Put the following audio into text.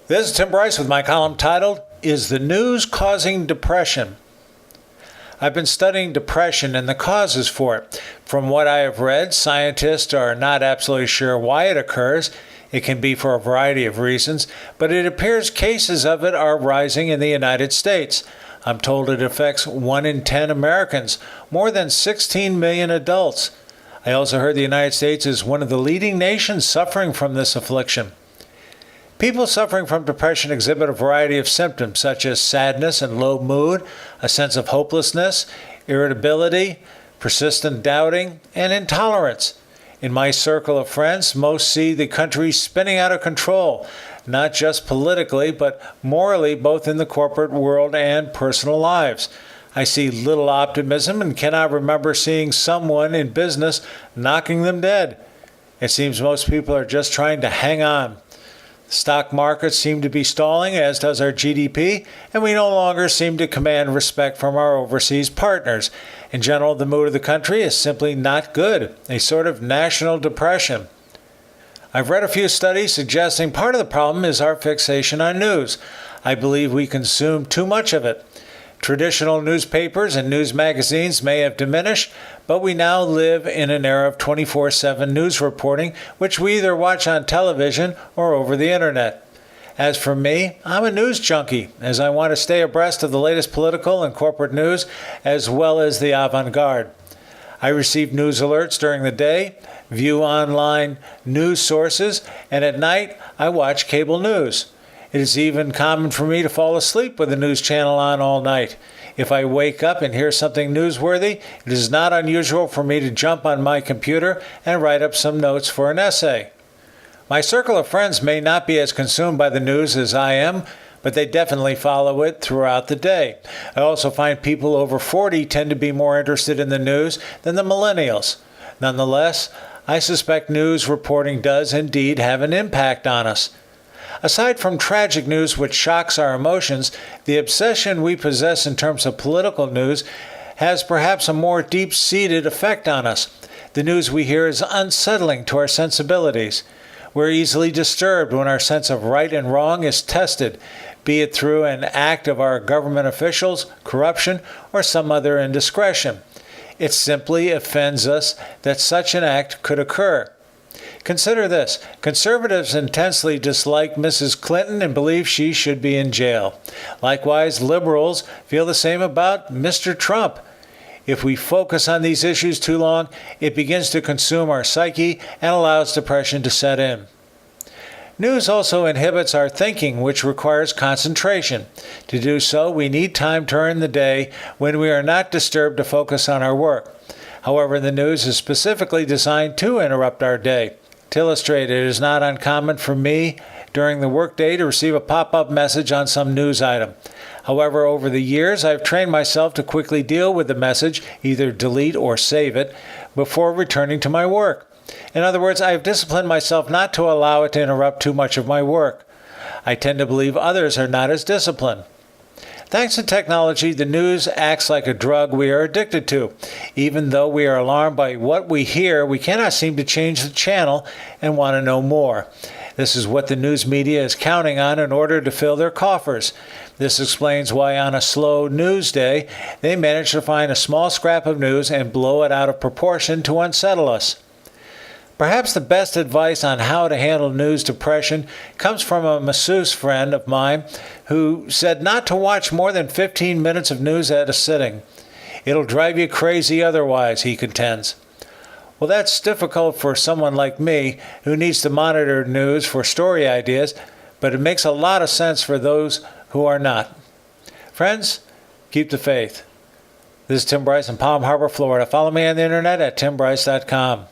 This is Tim Bryce with my column titled, Is the News Causing Depression? I've been studying depression and the causes for it. From what I have read, scientists are not absolutely sure why it occurs. It can be for a variety of reasons, but it appears cases of it are rising in the United States. I'm told it affects 1 in 10 Americans, more than 16 million adults. I also heard the United States is one of the leading nations suffering from this affliction. People suffering from depression exhibit a variety of symptoms such as sadness and low mood, a sense of hopelessness, irritability, persistent doubting, and intolerance. In my circle of friends, most see the country spinning out of control, not just politically, but morally, both in the corporate world and personal lives. I see little optimism and cannot remember seeing someone in business knocking them dead. It seems most people are just trying to hang on. Stock markets seem to be stalling, as does our GDP, and we no longer seem to command respect from our overseas partners. In general, the mood of the country is simply not good, a sort of national depression. I've read a few studies suggesting part of the problem is our fixation on news. I believe we consume too much of it. Traditional newspapers and news magazines may have diminished, but we now live in an era of 24/7 news reporting, which we either watch on television or over the internet. As for me, I'm a news junkie, as I want to stay abreast of the latest political and corporate news, as well as the avant-garde. I receive news alerts during the day, view online news sources, and at night I watch cable news. It is even common for me to fall asleep with the news channel on all night. If I wake up and hear something newsworthy, it is not unusual for me to jump on my computer and write up some notes for an essay. My circle of friends may not be as consumed by the news as I am, but they definitely follow it throughout the day. I also find people over 40 tend to be more interested in the news than the millennials. Nonetheless, I suspect news reporting does indeed have an impact on us. Aside from tragic news which shocks our emotions, the obsession we possess in terms of political news has perhaps a more deep-seated effect on us. The news we hear is unsettling to our sensibilities. We're easily disturbed when our sense of right and wrong is tested, be it through an act of our government officials, corruption, or some other indiscretion. It simply offends us that such an act could occur. Consider this. Conservatives intensely dislike Mrs. Clinton and believe she should be in jail. Likewise, liberals feel the same about Mr. Trump. If we focus on these issues too long, it begins to consume our psyche and allows depression to set in. News also inhibits our thinking, which requires concentration. To do so, we need time during the day when we are not disturbed to focus on our work. However, the news is specifically designed to interrupt our day. To illustrate, it is not uncommon for me during the workday to receive a pop-up message on some news item. However, over the years, I've trained myself to quickly deal with the message, either delete or save it, before returning to my work. In other words, I have disciplined myself not to allow it to interrupt too much of my work. I tend to believe others are not as disciplined. Thanks to technology, the news acts like a drug we are addicted to. Even though we are alarmed by what we hear, we cannot seem to change the channel and want to know more. This is what the news media is counting on in order to fill their coffers. This explains why on a slow news day, they manage to find a small scrap of news and blow it out of proportion to unsettle us. Perhaps the best advice on how to handle news depression comes from a masseuse friend of mine who said not to watch more than 15 minutes of news at a sitting. It'll drive you crazy otherwise, he contends. Well, that's difficult for someone like me who needs to monitor news for story ideas, but it makes a lot of sense for those who are not. Friends, keep the faith. This is Tim Bryce in Palm Harbor, Florida. Follow me on the internet at timbryce.com.